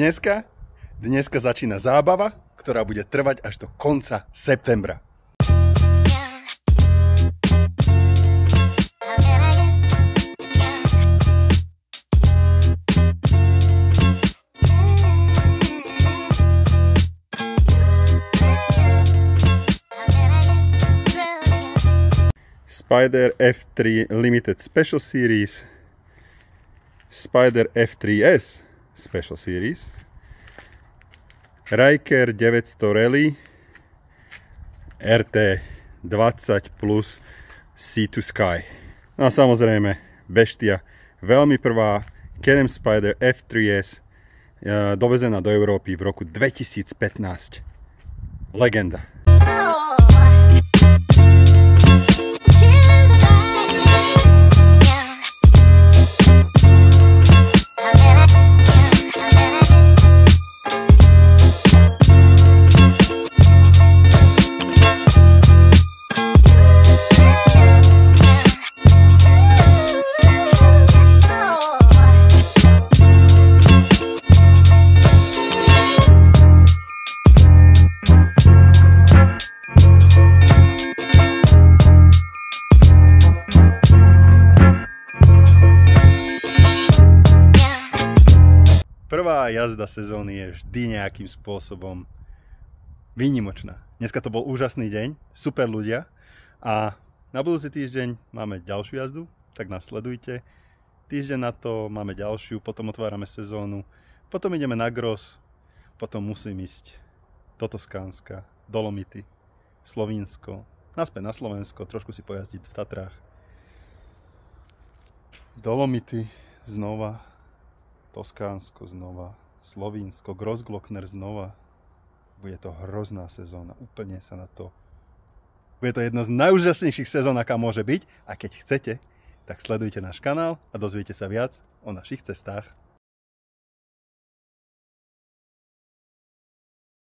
Dneska začína zábava, ktorá bude trvať až do konca septembra. Spider F3 Limited Special Series, Spider F3S Special Series, Ryker 900 Rally, RT 20 plus Sea to Sky. No a samozrejme Beštia, veľmi prvá KTM Spider F3S, dovezená do Európy v roku 2015. Legenda. Prvá jazda sezóny je vždy nejakým spôsobom výnimočná. Dneska to bol úžasný deň, super ľudia a na budúci týždeň máme ďalšiu jazdu, tak nás sledujte. Týždeň na to máme ďalšiu, potom otvárame sezónu, potom ideme na Gros, potom musím ísť do Toskánska, Dolomity, Slovinsko, naspäť na Slovensko, trošku si pojazdiť v Tatrách. Dolomity znova, Toskánsko znova, Slovinsko, Grossglockner znova. Bude to hrozná sezóna, úplne sa na to... Bude to jedna z najúžasnejších sezón, aká môže byť. A keď chcete, tak sledujte náš kanál a dozviete sa viac o našich cestách.